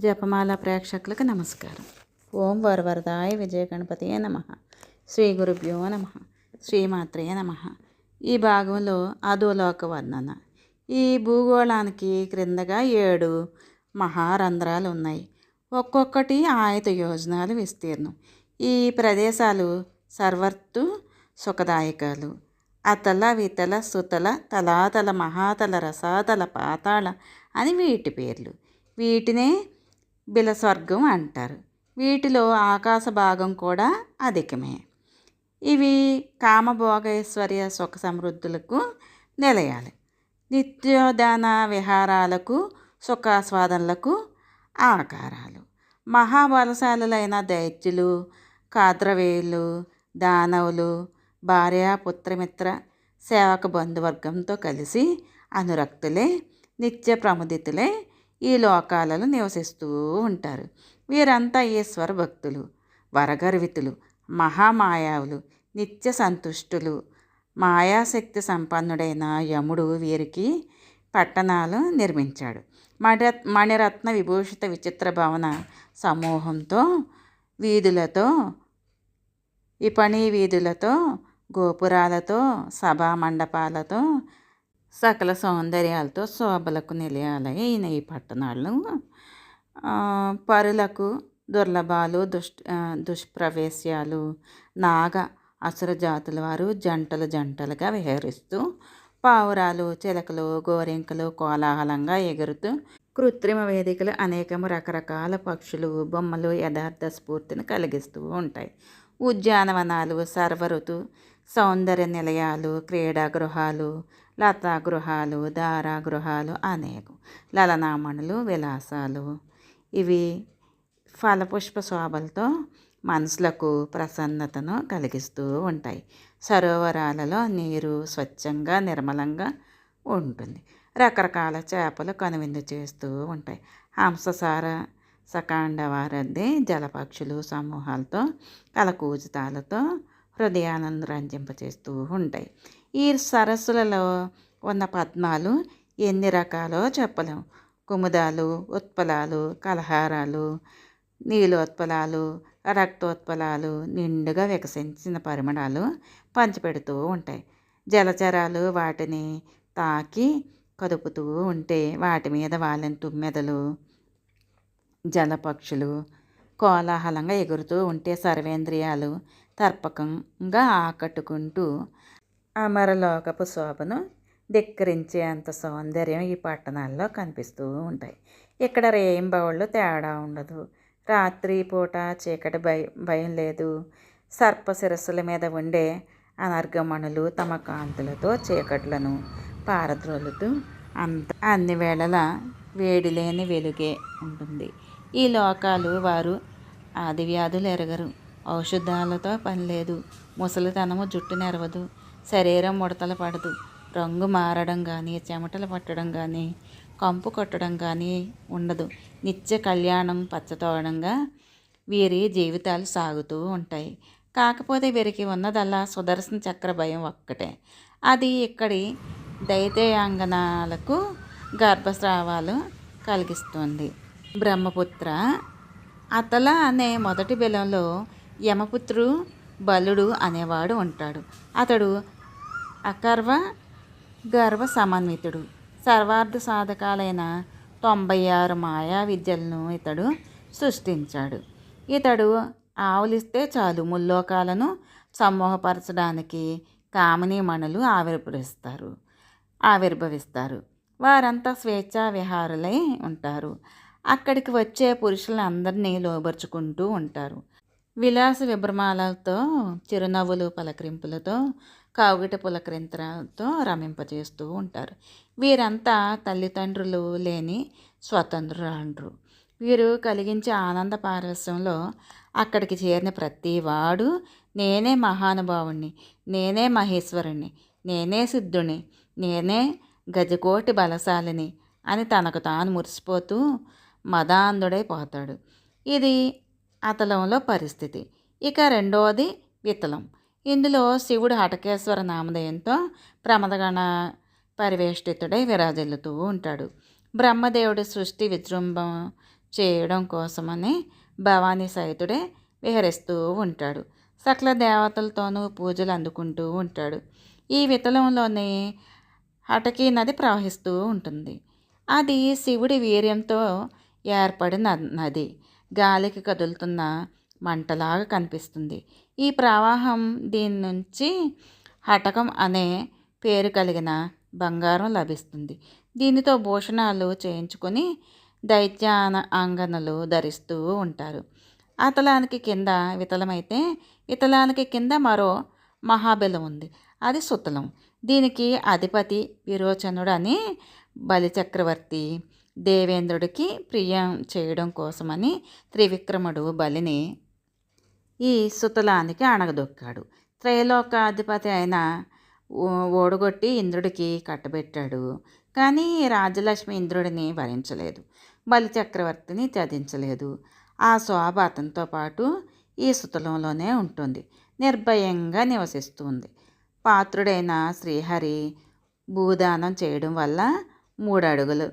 జపమాల ప్రేక్షకులకు నమస్కారం. ఓం వరవరదాయ విజయ గణపతియే నమః. శ్రీ గురుభ్యో నమః. శ్రీమాత్రయే నమః. ఈ భాగంలో అధోలోక వర్ణన. ఈ భూగోళానికి క్రిందగా 7 మహారంధ్రాలు ఉన్నాయి. ఒక్కొక్కటి ఆయత యోజనాలు విస్తీర్ణం. ఈ ప్రదేశాలు సర్వత్తు సుఖదాయకాలు. అతల వితల సుతల తలాతల మహాతల రసాతల పాతాళ అని వీటి పేర్లు. వీటినే బిలస్వర్గం అంటారు. వీటిలో ఆకాశ భాగం కూడా అధికమే. ఇవి కామభోగైశ్వర్య సుఖ సమృద్ధులకు నిలయాలి. నిత్యోదాన విహారాలకు సుఖాస్వాదనలకు ఆకారాలు. మహాబలశాలులైన దైత్యులు, కాద్రవేయులు, దానవులు, భార్యాపుత్రమిత్ర సేవక బంధువర్గంతో కలిసి అనురక్తులే, నిత్య ప్రముదితులే ఈ లోకాలలో నివసిస్తూ ఉంటారు. వీరంతా ఈశ్వర భక్తులు, వరగర్వితులు, మహామాయావులు, నిత్య సంతుష్టులు. మాయాశక్తి సంపన్నుడైన యముడు వీరికి పట్టణాలు నిర్మించాడు. మణిరత్న విభూషిత విచిత్ర భవన సమూహంతో, వీధులతో, ఇపణీ వీధులతో, గోపురాలతో, సభా మండపాలతో, సకల సౌందర్యాలతో శోభలకు నిలయాలైన ఈ పట్టణాలను పరులకు దుర్లభాలు, దుష్ప్రవేశ్యాలు, నాగ అసుర జాతుల వారు జంటలుగా విహరిస్తూ, పావురాలు, చిలకలు, గోరింకలు కోలాహలంగా ఎగురుతూ, కృత్రిమ వేదికలు అనేకము రకరకాల పక్షులు, బొమ్మలు యథార్థ స్ఫూర్తిని కలిగిస్తూ ఉంటాయి. ఉద్యానవనాలు, సర్వఋతు సౌందర్య నిలయాలు, క్రీడాగృహాలు, లతాగృహాలు, దారాగృహాలు అనేకం, లలనామణులు, విలాసాలు. ఇవి ఫలపుష్ప శోభలతో మనసులకు ప్రసన్నతను కలిగిస్తూ ఉంటాయి. సరోవరాలలో నీరు స్వచ్ఛంగా నిర్మలంగా ఉంటుంది. రకరకాల చేపలు కనువిందు చేస్తూ ఉంటాయి. హంససార సకాండవారద్ది జలపక్షులు సమూహాలతో కలకూజితాలతో హృదయాలను రంజింపచేస్తూ ఉంటాయి. ఈ సరస్సులలో ఉన్న పద్మాలు ఎన్ని రకాలో చెప్పలేము. కుముదాలు, ఉత్పలాలు, కలహారాలు, నీలోత్పలాలు, రక్తోత్పలాలు నిండుగా వికసించిన పరిమళాలు పంచిపెడుతూ ఉంటాయి. జలచరాలు వాటిని తాకి కదుపుతూ ఉంటే వాటి మీద వాలిన తుమ్మెదలు, జలపక్షులు కోలాహలంగా ఎగురుతూ ఉంటే సర్వేంద్రియాలు తర్పకంగా ఆకట్టుకుంటూ అమరలోకపు శోభను ధిక్కరించే అంత సౌందర్యం ఈ పట్టణాల్లో కనిపిస్తూ ఉంటాయి. ఇక్కడ రేయింబవళ్ళు తేడా ఉండదు. రాత్రి పూట చీకటి భయం లేదు. సర్ప శిరస్సుల మీద ఉండే అనర్గమణులు తమ కాంతులతో చీకట్లను పారద్రోలుతూ అన్ని వేళలా వేడి లేని వెలుగే ఉంటుంది. ఈ లోకాలు వారు ఆదివ్యాధులు ఎరగరు. ఔషధాలతో పని లేదు. ముసలితనము జుట్టు నెరవదు. శరీరం ముడతలు పడదు. రంగు మారడం కానీ, చెమటలు పట్టడం కానీ, కంపు కొట్టడం కానీ ఉండదు. నిత్య కళ్యాణం పచ్చతోరణంగా వీరి జీవితాలు సాగుతూ ఉంటాయి. కాకపోతే వీరికి ఉన్నదల్లా సుదర్శన చక్ర భయం ఒక్కటే. అది ఇక్కడి దైత్యాంగనాలకు గర్భస్రావాలు కలిగిస్తుంది. బ్రహ్మపుత్ర అతల అనే మొదటి బిలంలో యమపుత్రు బలుడు అనేవాడు ఉంటాడు. అతడు అకర్వ గర్వ సమన్వితుడు. సర్వార్థ సాధకాలైన 96 మాయా విద్యలను ఇతడు సృష్టించాడు. ఇతడు ఆవులిస్తే చాలు ముల్లోకాలను సమూహపరచడానికి కామినీమణులు ఆవిర్భవిస్తారు. వారంతా స్వేచ్ఛా విహారులై ఉంటారు. అక్కడికి వచ్చే పురుషులందరినీ లోబరుచుకుంటూ ఉంటారు. విలాస విభ్రమాలతో, చిరునవ్వులు పలకరింపులతో, కౌగిట పులకరింతలతో రమింపజేస్తూ ఉంటారు. వీరంతా తల్లిదండ్రులు లేని స్వతంత్రులు. వీరు కలిగించే ఆనంద పారవస్యంలో అక్కడికి చేరిన ప్రతి వాడు నేనే మహానుభావుణ్ణి, నేనే మహేశ్వరుణ్ణి, నేనే సిద్ధుని, నేనే గజకోటి బలశాలిని అని తనకు తాను మురిసిపోతూ మదాంధుడైపోతాడు. ఇది అతలంలో పరిస్థితి. ఇక రెండవది వితలం. ఇందులో శివుడు హటకేశ్వర నామధేయంతో ప్రమదగణ పరివేష్టితుడై విరాజిల్లుతూ ఉంటాడు. బ్రహ్మదేవుడి సృష్టి విజృంభం చేయడం కోసమని భవానీ సహితుడే విహరిస్తూ ఉంటాడు. సకల దేవతలతోనూ పూజలు అందుకుంటూ ఉంటాడు. ఈ వితలంలోని హటకీ నది ప్రవహిస్తూ ఉంటుంది. అది శివుడి వీర్యంతో ఏర్పడిన నది. గాలికి కదులుతున్న మంటలాగా కనిపిస్తుంది. ఈ ప్రవాహం దీని నుంచి హటకం అనే పేరు కలిగిన బంగారం లభిస్తుంది. దీనితో భూషణాలు చేయించుకొని దైత్యాన అంగనలు ధరిస్తూ ఉంటారు. అతలానికి కింద వితలమైతే వితలానికి కింద మరో మహాబలం ఉంది. అది సుతలం. దీనికి అధిపతి విరోచనుడు అని బలిచక్రవర్తి దేవేంద్రుడికి ప్రియం చేయడం కోసమని త్రివిక్రముడు బలిని ఈ సుతలానికి అణగదొక్కాడు. త్రైలోకాధిపతి అయిన ఓడగొట్టి ఇంద్రుడికి కట్టబెట్టాడు. కానీ రాజలక్ష్మి ఇంద్రుడిని భరించలేదు, బలిచక్రవర్తిని త్యజించలేదు. ఆ శోభ అతనితో పాటు ఈ సుతలంలోనే ఉంటుంది, నిర్భయంగా నివసిస్తుంది. పాత్రుడైన శ్రీహరి భూదానం చేయడం వల్ల 3 అడుగులు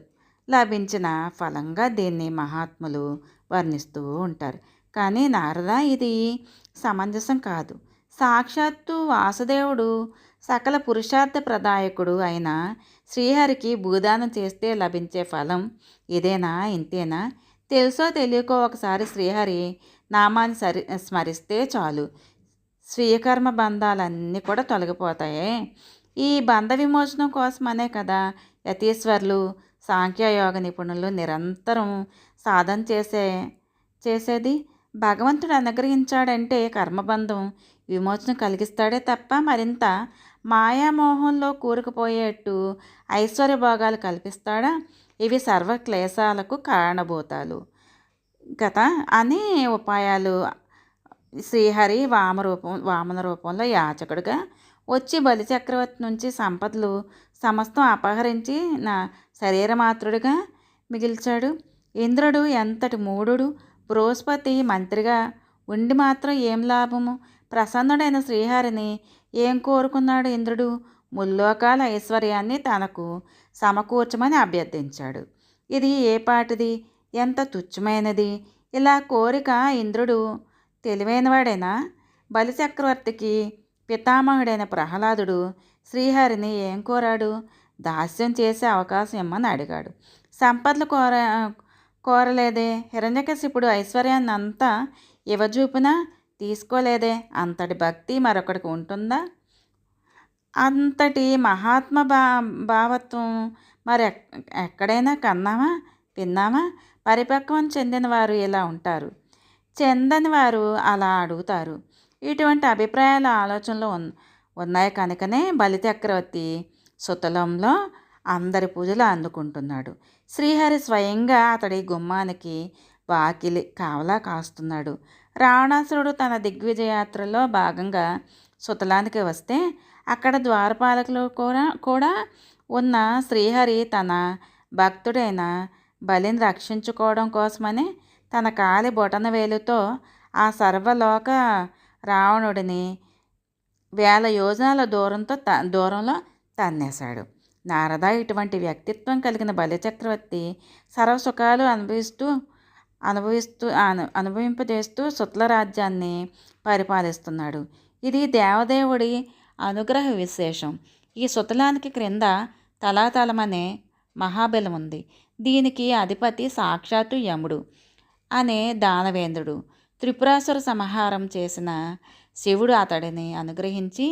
లభించిన ఫలంగా దీన్ని మహాత్ములు వర్ణిస్తూ ఉంటారు. కానీ నారద, ఇది సమంజసం కాదు. సాక్షాత్తు వాసుదేవుడు సకల పురుషార్థ ప్రదాయకుడు అయిన శ్రీహరికి భూదానం చేస్తే లభించే ఫలం ఇదేనా, ఇంతేనా? తెలుసో తెలియకో ఒకసారి శ్రీహరి నామాన్ని స్మరిస్తే చాలు, స్వీయకర్మ బంధాలన్నీ కూడా తొలగిపోతాయి. ఈ బంధ విమోచనం కోసమనే కదా యతీశ్వరులు, సాంఖ్యయోగ నిపుణులు నిరంతరం సాధన చేసేది. భగవంతుడు అనుగ్రహించాడంటే కర్మబంధం విమోచన కలిగిస్తాడే తప్ప మరింత మాయామోహంలో కూరుకుపోయేట్టు ఐశ్వర్య భోగాలు కల్పిస్తాడా? ఇవి సర్వ క్లేశాలకు కారణభూతాలు కదా అని ఉపాయాలు శ్రీహరి వామన రూపంలో యాచకుడిగా వచ్చి బలిచక్రవర్తి నుంచి సంపదలు సమస్తం అపహరించి నా శరీరమాత్రుడిగా మిగిల్చాడు. ఇంద్రుడు ఎంతటి మూఢుడు! బృహస్పతి మంత్రిగా ఉండి మాత్రం ఏం లాభము? ప్రసన్నుడైన శ్రీహరిని ఏం కోరుకున్నాడు ఇంద్రుడు? ముల్లోకాల ఐశ్వర్యాన్ని తనకు సమకూర్చమని అభ్యర్థించాడు. ఇది ఏ పాటిది, ఎంత తుచ్చమైనది! ఇలా కోరిక ఇంద్రుడు తెలివైనవాడేనా? బలిచక్రవర్తికి పితామహుడైన ప్రహ్లాదుడు శ్రీహరిని ఏం కోరాడు? దాస్యం చేసే అవకాశం ఇమ్మని అడిగాడు. సంపదలు కోరలేదే. హిరణ్యకశిపుడు ఐశ్వర్యాన్ని అంతా ఇవ్వజూపినా తీసుకోలేదే. అంతటి భక్తి మరొకటికి ఉంటుందా? అంతటి మహాత్మ భావత్వం మరి ఎక్కడైనా కన్నామా, విన్నామా? పరిపక్వం చెందిన వారు ఇలా ఉంటారు, చెందని వారు అలా అడుగుతారు. ఇటువంటి అభిప్రాయాల ఆలోచనలు ఉన్నాయి కనుకనే బలిచక్రవర్తి సుతలంలో అందరి పూజలు అందుకుంటున్నాడు. శ్రీహరి స్వయంగా అతడి గుమ్మానికి వాకిలి కావలా కాస్తున్నాడు. రావణాసురుడు తన దిగ్విజయాత్రలో భాగంగా సుతలానికి వస్తే అక్కడ ద్వారపాలకులు కూడా ఉన్న శ్రీహరి తన భక్తుడైన బలిని రక్షించుకోవడం కోసమని తన కాలి బొటన వేలుతో ఆ సర్వలోక రావణుడిని 1000 యోజనాల దూరంలో తన్నేశాడు. నారద, ఇటువంటి వ్యక్తిత్వం కలిగిన బలిచక్రవర్తి సర్వసుఖాలు అనుభవింపజేస్తూ సుతల రాజ్యాన్ని పరిపాలిస్తున్నాడు. ఇది దేవదేవుడి అనుగ్రహ విశేషం. ఈ సుతలానికి క్రింద తలాతలమనే మహాబలం ఉంది. దీనికి అధిపతి సాక్షాత్తు యముడు అనే దానవేంద్రుడు. త్రిపురాసుర సంహారం చేసిన శివుడు అతడిని అనుగ్రహించి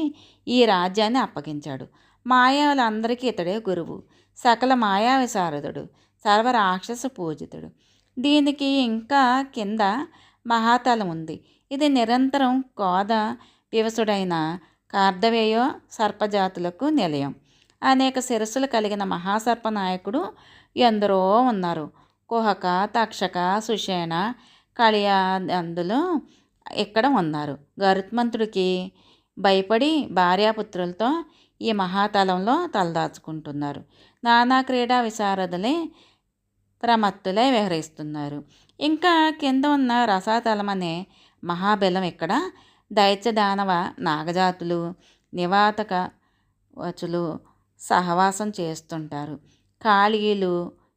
ఈ రాజ్యాన్ని అప్పగించాడు. మాయావులందరికీ ఇతడే గురువు, సకల మాయా విశారదుడు, సర్వరాక్షస పూజితుడు. దీనికి ఇంకా కింద మహాతలం ఉంది. ఇది నిరంతరం కోద వివసుడైన కార్దవేయో సర్పజాతులకు నిలయం. అనేక శిరస్సులు కలిగిన మహాసర్పనాయకుడు ఎందరో ఉన్నారు. కుహక, తక్షక, సుషేణ, కళియాదందులు ఇక్కడ ఉన్నారు. గరుత్మంతుడికి భయపడి భార్యాపుత్రులతో ఈ మహాతలంలో తలదాచుకుంటున్నారు. నానా క్రీడా విశారదులే ప్రమత్తులై విహరిస్తున్నారు. ఇంకా కింద ఉన్న రసాతలం అనే మహాబలం ఇక్కడ దైత్య దానవ నాగజాతులు, నివాతక వచులు సహవాసం చేస్తుంటారు. కాళీయులు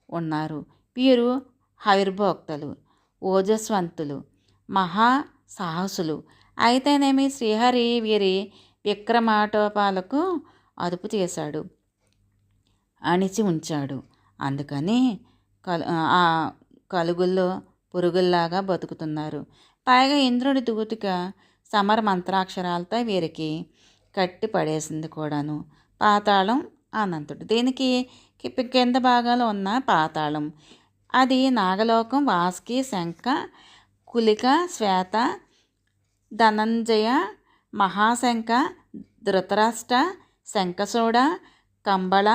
ఉన్నారు. వీరు హవిర్భోక్తలు, ఓజస్వంతులు, మహా సాహసులు. అయితేనేమి శ్రీహరి వీరి విక్రమాటోపాలకు అదుపు చేశాడు, అణిచి ఉంచాడు. అందుకని ఆ కలుగుల్లో పురుగుల్లాగా బతుకుతున్నారు. పైగా ఇంద్రుడి దూతిక సమర మంత్రాక్షరాలతో వీరికి కట్టి పడేసింది కూడాను. పాతాళం అనంతుడు. దీనికి కింద భాగాలు ఉన్న పాతాళం. అది నాగలోకం. వాసుకి, శంఖ, కులిక, శ్వేత, ధనంజయ, మహాశంఖ, ధృతరాష్ట్ర, శంఖచూడ, కంబళ,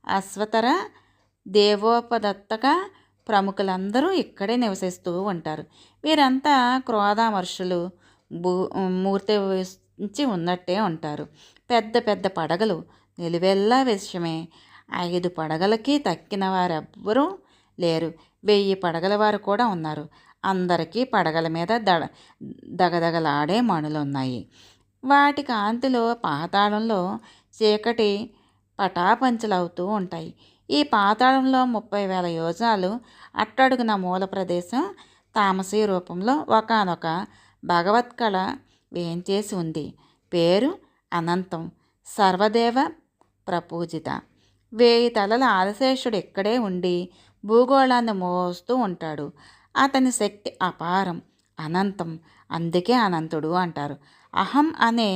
అశ్వతర, దేవోపదత్తక ప్రముఖులందరూ ఇక్కడే నివసిస్తూ ఉంటారు. వీరంతా క్రోధామర్షులు మూర్తి ఉన్నట్టే ఉంటారు. పెద్ద పెద్ద పడగలు నిలువెల్లా విషయమే. 5 పడగలకి తక్కిన వారెవ్వరూ లేరు. 1000 పడగల వారు కూడా ఉన్నారు. అందరికీ పడగల మీద దగదగలాడే మణులున్నాయి. వాటి కాంతిలో పాతాళంలో చీకటి పటాపంచలవుతూ ఉంటాయి. ఈ పాతాళంలో 30,000 యోజనాలు అట్టడుగున మూల ప్రదేశం తామసీ రూపంలో ఒకానొక భగవత్కళ వేంచేసి ఉంది. పేరు అనంతం, సర్వదేవ ప్రపూజిత. 1000 తలల ఆదిశేషుడు ఇక్కడే ఉండి భూగోళాన్ని మోస్తూ ఉంటాడు. అతని శక్తి అపారం, అనంతం. అందుకే అనంతుడు అంటారు. అహం అనే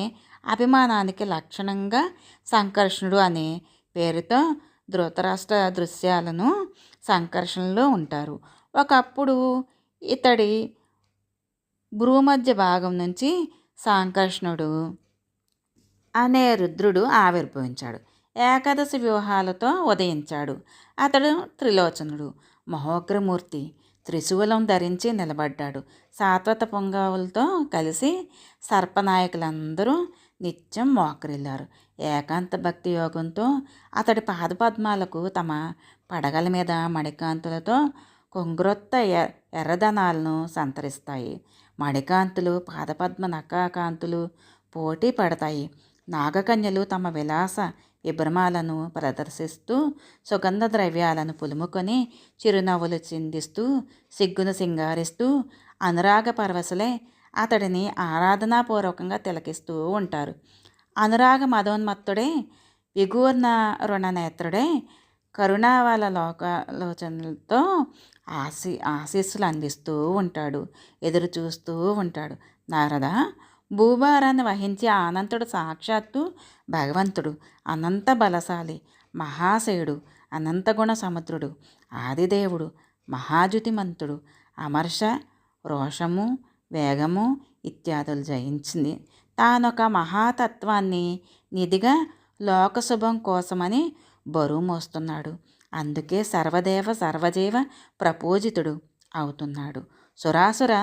అభిమానానికి లక్షణంగా సంకర్షణుడు అనే పేరుతో ధృతరాష్ట్ర దృశ్యాలను సంకర్షణలో ఉంటారు. ఒకప్పుడు ఇతడి భూమధ్య భాగం నుంచి సంకర్షణుడు అనే రుద్రుడు ఆవిర్భవించాడు. ఏకాదశి వ్యూహాలతో ఉదయించాడు. అతడు త్రిలోచనుడు, మహోగ్రమూర్తి. త్రిశూలం ధరించి నిలబడ్డాడు. సాత్వత పొంగవులతో కలిసి సర్పనాయకులందరూ నిత్యం మోకరిల్లారు. ఏకాంత భక్తి యోగంతో అతడి పాదపద్మాలకు తమ పడగల మీద మణికాంతులతో కొంగ్రొత్త ఎర్రదనాలను సంతరిస్తాయి. మణికాంతులు పాదపద్మ నఖకాంతులు పోటీ పడతాయి. నాగకన్యలు తమ విలాస విభ్రమాలను ప్రదర్శిస్తూ సుగంధ ద్రవ్యాలను పులుముకొని చిరునవ్వులు చిందిస్తూ సిగ్గును సింగారిస్తూ అనురాగ పరవశులై అతడిని ఆరాధనాపూర్వకంగా తిలకిస్తూ ఉంటారు. అనురాగ మదోన్మత్తుడే, విగూర్ణ రుణనేత్రుడే, కరుణావల లోకాలోచనలతో ఆశీస్సులు అందిస్తూ ఉంటాడు, ఎదురు చూస్తూ ఉంటాడు. నారద, భూభారాన్ని వహించే అనంతుడు సాక్షాత్తు భగవంతుడు. అనంత బలశాలి, మహాశయుడు, అనంతగుణ సముద్రుడు, ఆదిదేవుడు, మహాద్యుతిమంతుడు. అమర్ష, రోషము, వేగము ఇత్యాదులు జయించింది తానొక మహాతత్వాన్ని నిధిగా లోకశుభం కోసమని బరువు మోస్తున్నాడు. అందుకే సర్వదేవ సర్వజీవ ప్రపూజితుడు అవుతున్నాడు. సురాసుర,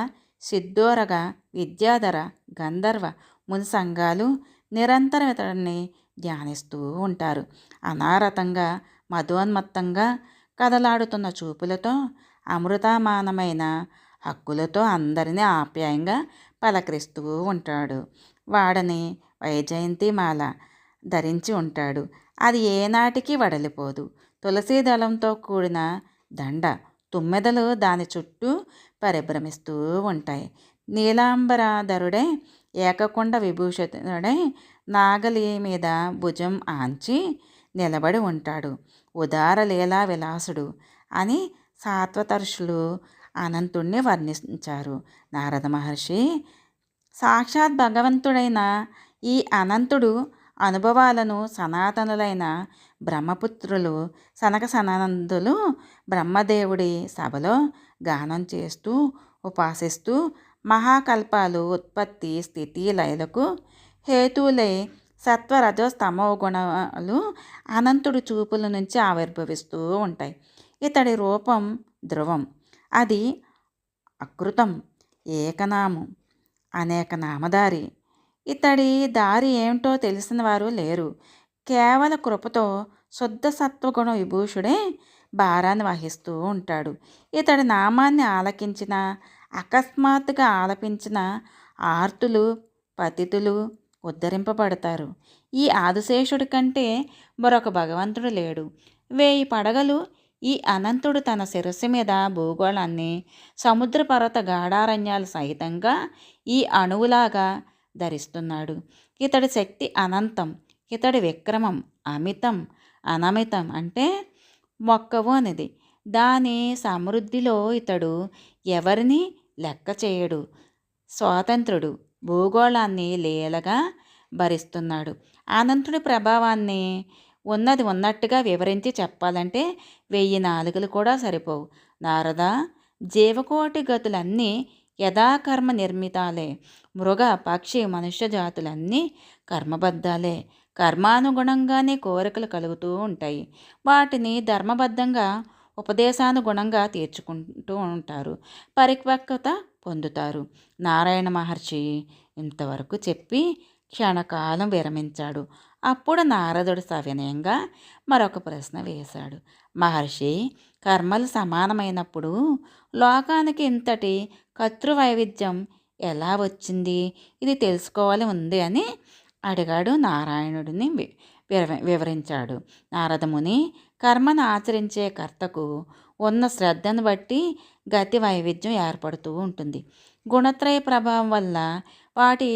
సిద్ధోరగ, విద్యాధర, గంధర్వ ముని సంఘాలు నిరంతరం ఇతడిని ధ్యానిస్తూ ఉంటారు. అనారతంగా మధోన్మత్తంగా కదలాడుతున్న చూపులతో అమృతమానమైన హక్కులతో అందరినీ ఆప్యాయంగా పలకరిస్తూ ఉంటాడు. వాడని వైజయంతిమాల ధరించి ఉంటాడు. అది ఏనాటికి వడలిపోదు. తులసీ దళంతో కూడిన దండ, తుమ్మెదలు దాని చుట్టూ పరిభ్రమిస్తూ ఉంటాయి. నీలాంబరాధరుడే, ఏకకొండ విభూషితుడై నాగలి మీద భుజం ఆంచి నిలబడి ఉంటాడు. ఉదార లీలా విలాసుడు అని సాత్వతర్షులు అనంతుణ్ణి వర్ణించారు. నారద మహర్షి, సాక్షాత్ భగవంతుడైన ఈ అనంతుడు అనుభవాలను సనాతనులైన బ్రహ్మపుత్రులు సనక సనందులు బ్రహ్మదేవుడి సభలో గానం చేస్తూ ఉపాసిస్తూ మహాకల్పాలు ఉత్పత్తి స్థితి లయలకు హేతువులై సత్వరజస్తమో గుణాలు అనంతుడు చూపుల నుంచి ఆవిర్భవిస్తూ ఉంటాయి. ఇతడి రూపం ధ్రువం, అది అకృతం, ఏకనామం, అనేక నామధారి. ఇతడి దారి ఏమిటో తెలిసిన వారు లేరు. కేవల కృపతో శుద్ధ సత్వగుణ విభూషుడే భారాన్ని వహిస్తూ ఉంటాడు. ఇతడి నామాన్ని ఆలకించిన, అకస్మాత్తుగా ఆలపించిన ఆర్తులు పతితులు ఉద్ధరింపబడతారు. ఈ ఆదిశేషుడి కంటే మరొక భగవంతుడు లేడు. 1000 పడగలు ఈ అనంతుడు తన శిరస్సు మీద భూగోళాన్ని, సముద్ర పర్వత గాఢారణ్యాలు సహితంగా ఈ అణువులాగా ధరిస్తున్నాడు. ఇతడి శక్తి అనంతం, ఇతడి విక్రమం అమితం. అనమితం అంటే మొక్కవు అనేది. దాని సమృద్ధిలో ఇతడు ఎవరిని లెక్క చేయడు. స్వాతంత్రుడు, భూగోళాన్ని లీలగా భరిస్తున్నాడు. అనంతుడి ప్రభావాన్ని ఉన్నది ఉన్నట్టుగా వివరించి చెప్పాలంటే 1000 నాలుకలు కూడా సరిపోవు. నారద, జీవకోటి గతులన్నీ యథాకర్మ నిర్మితాలే. మృగ పక్షి మనుష్య జాతులన్నీ కర్మబద్ధాలే. కర్మానుగుణంగానే కోరికలు కలుగుతూ ఉంటాయి. వాటిని ధర్మబద్ధంగా ఉపదేశానుగుణంగా తీర్చుకుంటూ ఉంటారు, పరిపక్వత పొందుతారు. నారాయణ మహర్షి ఇంతవరకు చెప్పి క్షణకాలం విరమించాడు. అప్పుడు నారదుడు సవినయంగా మరొక ప్రశ్న వేశాడు. మహర్షి, కర్మలు సమానమైనప్పుడు లోకానికి ఇంతటి కర్తృవైవిధ్యం ఎలా వచ్చింది? ఇది తెలుసుకోవాలి ఉంది అని అడిగాడు. నారాయణుడిని వివరించాడు. నారదముని, కర్మను ఆచరించే కర్తకు ఉన్న శ్రద్ధను బట్టి గతి వైవిధ్యం ఏర్పడుతూ ఉంటుంది. గుణత్రయ ప్రభావం వల్ల వాటి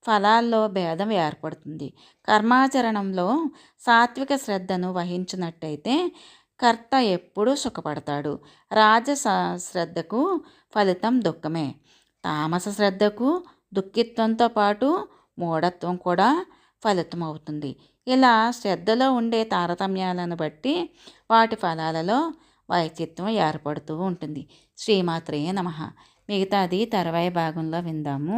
ఫలాల్లో భేదం ఏర్పడుతుంది. కర్మాచరణంలో సాత్విక శ్రద్ధను వహించినట్టయితే కర్త ఎప్పుడూ సుఖపడతాడు. రాజస శ్రద్ధకు ఫలితం దుఃఖమే. తామస శ్రద్ధకు దుఃఖిత్వంతో పాటు మూఢత్వం కూడా ఫలితం అవుతుంది. ఇలా శ్రద్ధలో ఉండే తారతమ్యాలను బట్టి వాటి ఫలాలలో వైచిత్వం ఏర్పడుతూ ఉంటుంది. శ్రీమాత్రేయ నమః. మిగతాది తర్వాయి భాగంలో విందాము.